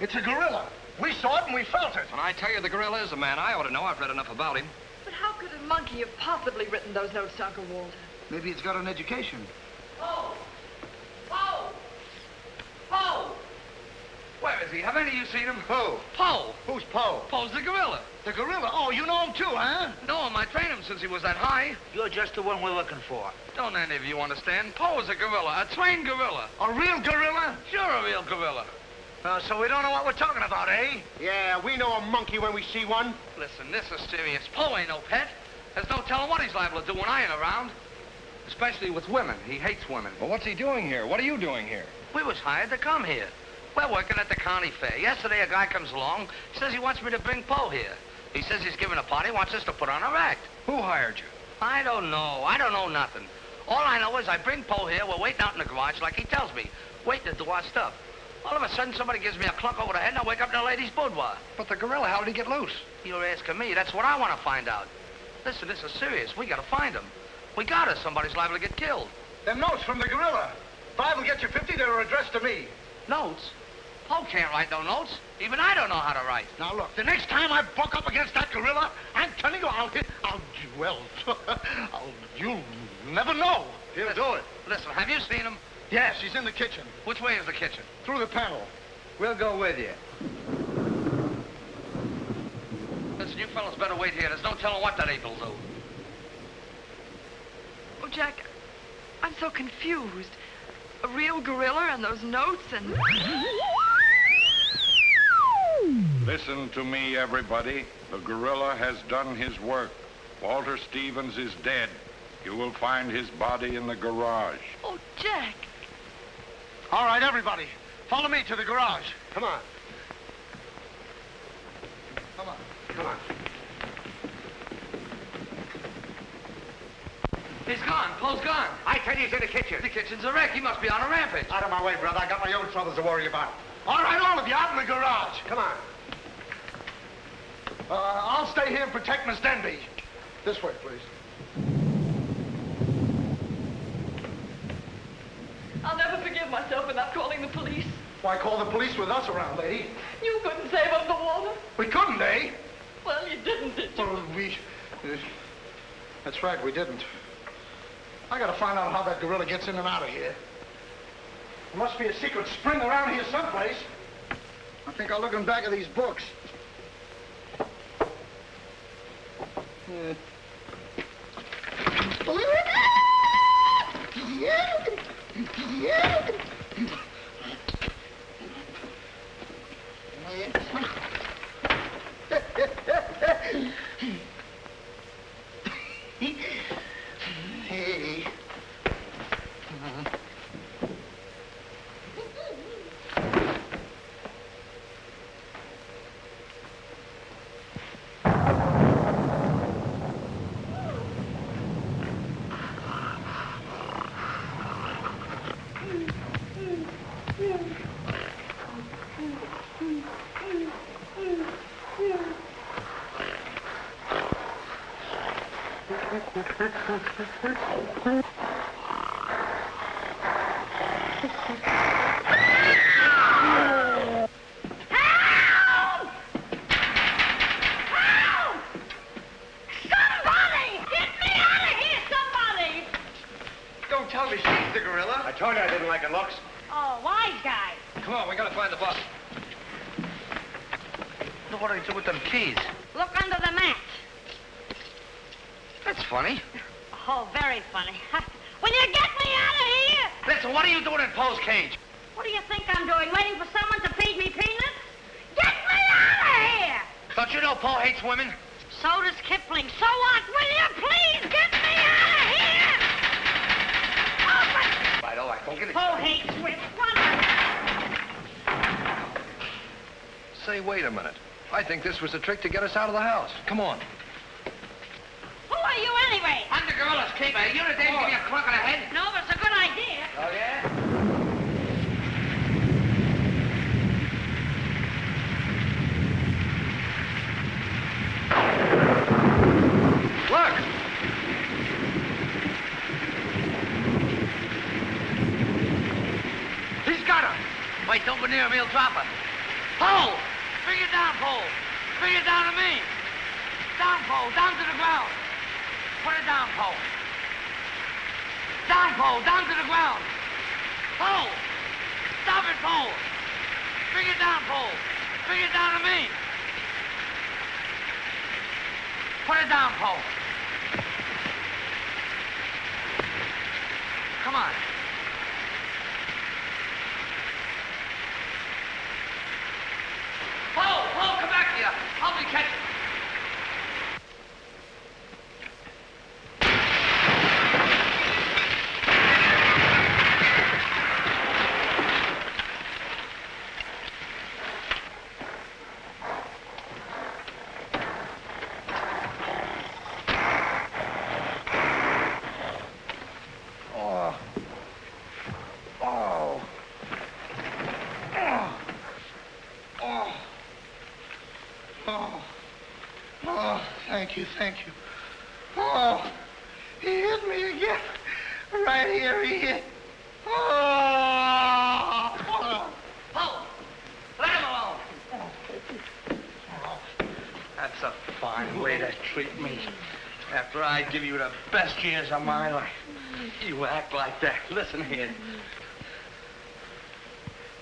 It's a gorilla. We saw it and we felt it. When I tell you the gorilla is a man, I ought to know. I've read enough about him. But how could a monkey have possibly written those notes to Uncle Walter? Maybe it's got an education. Poe! Poe! Poe! Where is he? Have any of you seen him? Who? Poe. Who's Poe? Poe's the gorilla. The gorilla? Oh, you know him too, huh? No, I trained him since he was that high. You're just the one we're looking for. Don't any of you understand? Poe is a gorilla, a trained gorilla. A real gorilla? Sure, a real gorilla. So we don't know what we're talking about, eh? Yeah, we know a monkey when we see one. Listen, this is serious. Poe ain't no pet. There's no telling what he's liable to do when I ain't around. Especially with women. He hates women. Well, what's he doing here? What are you doing here? We was hired to come here. We're working at the county fair. Yesterday, a guy comes along, says he wants me to bring Poe here. He says he's giving a party, wants us to put on a act. Who hired you? I don't know. I don't know nothing. All I know is I bring Poe here. We're waiting out in the garage like he tells me. Waiting to do our stuff. All of a sudden, somebody gives me a clunk over the head, and I wake up in a lady's boudoir. But the gorilla, how did he get loose? You're asking me. That's what I want to find out. Listen, this is serious. We got to find him. We got to. Somebody's liable to get killed. They're notes from the gorilla. If I will get you 50, they're addressed to me. Notes? Paul can't write no notes. Even I don't know how to write. Now, look, the next time I buck up against that gorilla, I'm telling you, you'll never know. He'll do it. Listen, have you seen him? Yes, he's in the kitchen. Which way is the kitchen? Through the panel. We'll go with you. Listen, you fellas better wait here. There's no telling what that ape will do. Oh, Jack, I'm so confused. A real gorilla and those notes and... Listen to me, everybody. The gorilla has done his work. Walter Stevens is dead. You will find his body in the garage. Oh, Jack. All right, everybody. Follow me to the garage. Come on. Come on. Come on. He's gone. Paul's gone. I tell you, he's in the kitchen. The kitchen's a wreck. He must be on a rampage. Out of my way, brother. I got my own troubles to worry about. All right, all of you, out in the garage. Come on. I'll stay here and protect Miss Denby. This way, please. I'll never forgive myself for not calling the police. Why call the police with us around, eh? You couldn't save them, the Walter. We couldn't, eh? Well, you didn't, did you? Well, that's right, we didn't. I gotta find out how that gorilla gets in and out of here. There must be a secret spring around here someplace. I think I'll look in back of these books. Hey. Don't tell me she's the gorilla. I told you I didn't like her looks. Oh, wise guy. Come on, we gotta find the bus. Look what do they do with them keys. Look under the mat. That's funny. Oh, very funny. Will you get me out of here? Listen, what are you doing in Poe's cage? What do you think I'm doing? Waiting for someone to feed me peanuts? Get me out of here! Don't you know Poe hates women? So does Kipling. So what? Will you please get me out of here? Open! Right, all right, don't get it. Poe hates women. Say, wait a minute. I think this was a trick to get us out of the house. Come on. Who are you anyway? I'm the gorilla's keeper. You the dame give me a clunk on the head? No, but it's a good idea. Oh, yeah? Look! He's got her. Wait, don't go near him. He'll drop her. Pole! Bring it down, Pole. Bring it down to me. Down, Pole. Down to the ground. Put it down, Pole. Down, Pole. Down to the ground. Pole! Stop it, Pole. Bring it down, Pole. Bring it down to me. Put it down, Pole. Come on. Pole, come back here. Help me catch it. Oh. Oh. Oh, thank you, thank you. Oh, he hit me again. Right here, he hit. Oh. Paul, let him alone. That's a fine way to treat me. After I give you the best years of my life, you act like that. Listen here.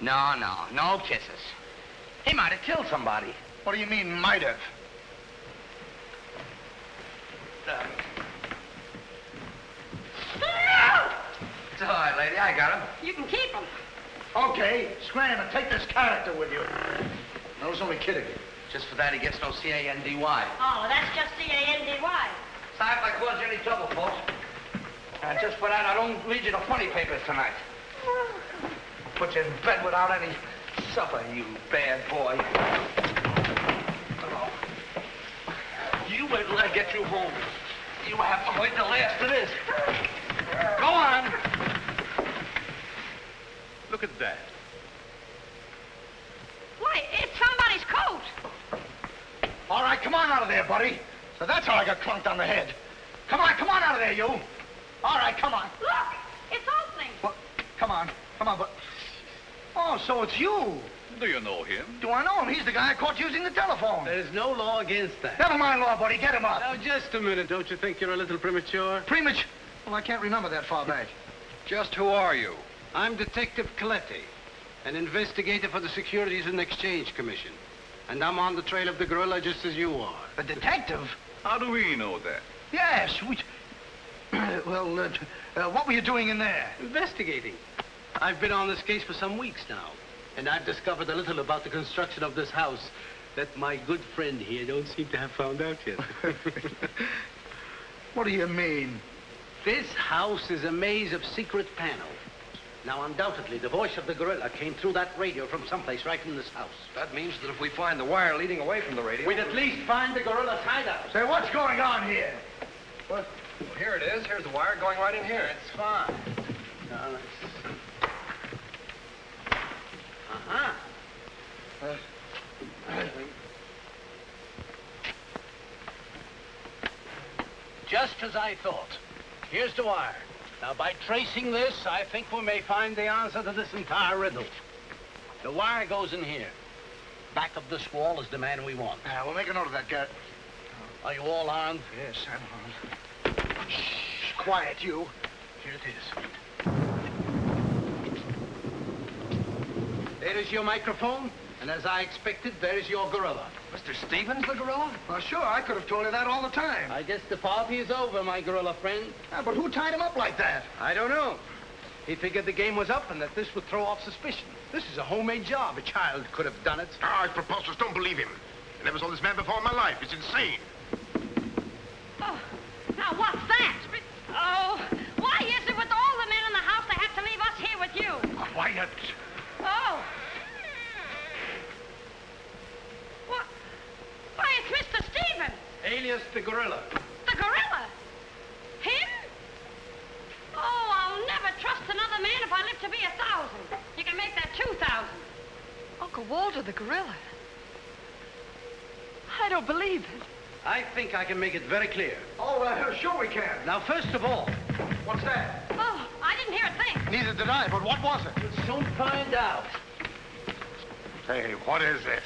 No kisses. He might have killed somebody. What do you mean, might have? It's all right, lady. I got him. You can keep him. Okay, scram and take this character with you. I was only kidding. Just for that, he gets no C-A-N-D-Y. Oh, that's just C-A-N-D-Y. Sorry if I caused you any trouble, folks. And just for that, I don't lead you to funny papers tonight. Put you in bed without any supper, you bad boy. Oh. You wait till I get you home. You have to wait the last of this. Go on. Look at that. Why, it's somebody's coat. All right, come on out of there, buddy. So that's how I got clunked on the head. Come on out of there, you. All right, come on. Look, it's opening. Well, come on, but... Oh, so it's you. Do you know him? Do I know him? He's the guy I caught using the telephone. There's no law against that. Never mind law, buddy. Get him up. Now, just a minute. Don't you think you're a little premature? Premature? Well, I can't remember that far back. Just who are you? I'm Detective Coletti, an investigator for the Securities and Exchange Commission. And I'm on the trail of the gorilla just as you are. A detective? How do we know that? Yes, we... what were you doing in there? Investigating. I've been on this case for some weeks now, and I've discovered a little about the construction of this house that my good friend here don't seem to have found out yet. What do you mean? This house is a maze of secret panels. Now, undoubtedly, the voice of the gorilla came through that radio from someplace right in this house. That means that if we find the wire leading away from the radio... we'd at least find the gorilla's hideout. Say, what's going on here? What? Well, here it is. Here's the wire going right in here. It's fine. Now, let's... Just as I thought. Here's the wire. Now, by tracing this, I think we may find the answer to this entire riddle. The wire goes in here. Back of this wall is the man we want. We'll make a note of that, Gert. Are you all armed? Yes, I'm armed. Shh, quiet, you. Here it is. There is your microphone, and as I expected, there is your gorilla. Mr. Stevens, the gorilla? Well, sure, I could have told you that all the time. I guess the party is over, my gorilla friend. But who tied him up like that? I don't know. He figured the game was up and that this would throw off suspicion. This is a homemade job. A child could have done it. Ah, it's preposterous. Don't believe him. I never saw this man before in my life. It's insane. Oh, now what's that? Oh, why is it with all the men in the house they have to leave us here with you? Quiet. Oh. What? Why, it's Mr. Stevens. Alias the gorilla. The gorilla? Him? Oh, I'll never trust another man if I live to be 1,000. You can make that 2,000. Uncle Walter, the gorilla. I don't believe it. I think I can make it very clear. Oh, sure we can. Now, first of all, What's that? Oh, I didn't hear a thing. Neither did I, but what was it? we'll soon find out. Hey, what is this?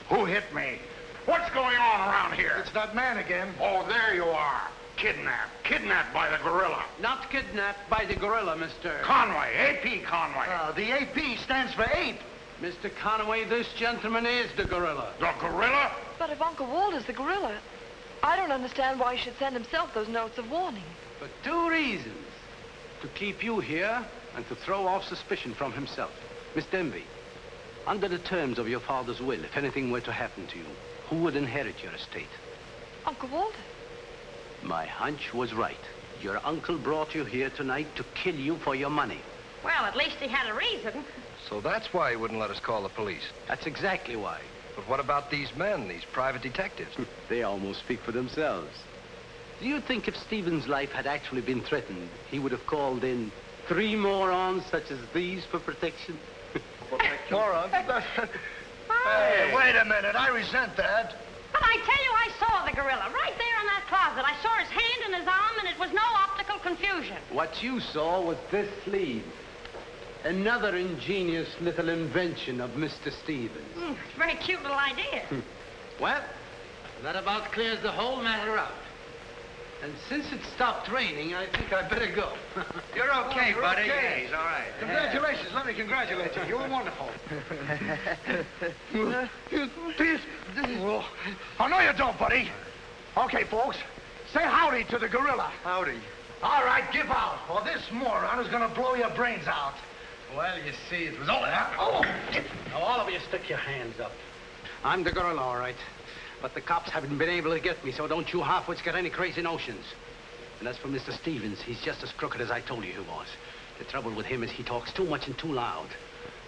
Who hit me? What's going on around here? It's that man again. Oh, there you are. Kidnapped. Kidnapped by the gorilla. Not kidnapped by the gorilla, Mr. Conway. A.P. Conway. The AP stands for ape. Mr. Conway, this gentleman is the gorilla. The gorilla? But if Uncle Walter's the gorilla, I don't understand why he should send himself those notes of warning. For two reasons. To keep you here and to throw off suspicion from himself. Miss Denby, under the terms of your father's will, if anything were to happen to you, who would inherit your estate? Uncle Walter. My hunch was right. Your uncle brought you here tonight to kill you for your money. Well, at least he had a reason. So that's why he wouldn't let us call the police. That's exactly why. But what about these men, these private detectives? They almost speak for themselves. Do you think if Stephen's life had actually been threatened, he would have called in 3 morons such as these for protection? Morons? Hey, minute. I resent that. But I tell you, I saw the gorilla right there in that closet. I saw his hand and his arm, and it was no optical confusion. What you saw was this sleeve. Another ingenious little invention of Mr. Stevens. It's a very cute little idea. Well, that about clears the whole matter out. And since it stopped raining, I think I better go. You're okay, You're buddy. okay. Yeah, he's all right. Congratulations. Let me congratulate you. You were wonderful. Oh, no, you don't, buddy. Okay, folks. Say howdy to the gorilla. Howdy. All right, give out, or this moron is going to blow your brains out. Well, you see, it was all that. Oh! Now, all of you stick your hands up. I'm the gorilla, all right. But the cops haven't been able to get me, so don't you halfwits get any crazy notions. And as for Mr. Stevens, he's just as crooked as I told you he was. The trouble with him is he talks too much and too loud.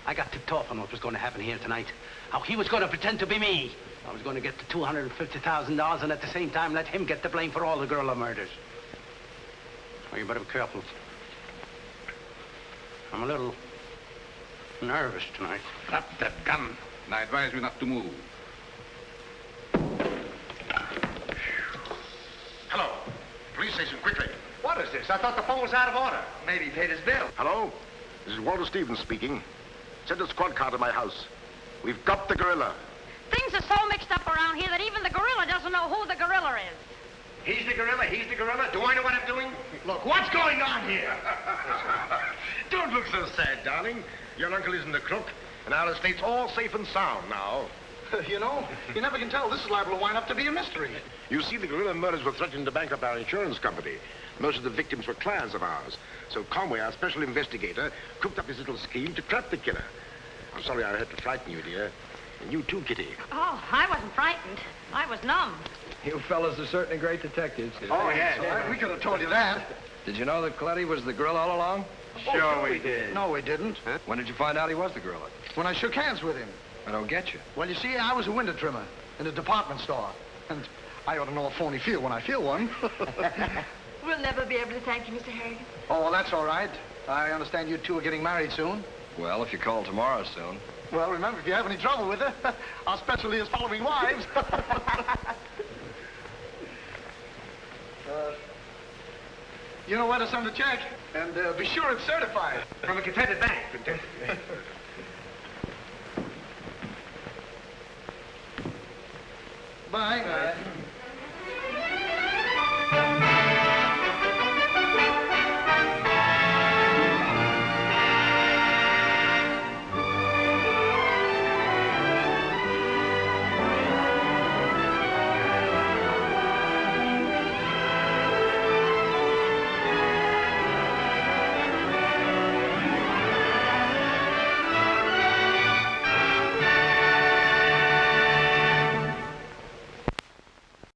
I got tipped off on what was going to happen here tonight. How he was going to pretend to be me. I was going to get the $250,000 and at the same time let him get the blame for all the gorilla murders. Well, you better be careful. I'm a little nervous tonight. Drop that gun, and I advise you not to move. Hello. Police station, quickly. What is this? I thought the phone was out of order. Maybe he paid his bill. Hello? This is Walter Stevens speaking. Send a squad car to my house. We've got the gorilla. Things are so mixed up around here that even the gorilla doesn't know who the gorilla is. He's the gorilla. He's the gorilla. Do I know what I'm doing? Look, what's going on here? Don't look so sad, darling. Your uncle isn't a crook, and our estate's all safe and sound now. You know, you never can tell. This is liable to wind up to be a mystery. You see, the gorilla murders were threatening to bankrupt our insurance company. Most of the victims were clients of ours. So Conway, our special investigator, cooked up his little scheme to trap the killer. I'm sorry I had to frighten you, dear. And you too, Kitty. Oh, I wasn't frightened. I was numb. You fellas are certainly great detectives. Oh, yes. All right, we could have told you that. Did you know that Coletti was the gorilla all along? Sure we did. No, we didn't. Huh? When did you find out he was the gorilla? When I shook hands with him. I don't get you. Well, you see, I was a window trimmer in a department store. And I ought to know a phony feel when I feel one. We'll never be able to thank you, Mr. Harrigan. Oh, well, that's all right. I understand you two are getting married soon. Well, if you call tomorrow soon. Well, remember, if you have any trouble with her, our specialty is following wives. You know where to send the check, and be sure it's certified. From a contented bank. Bye.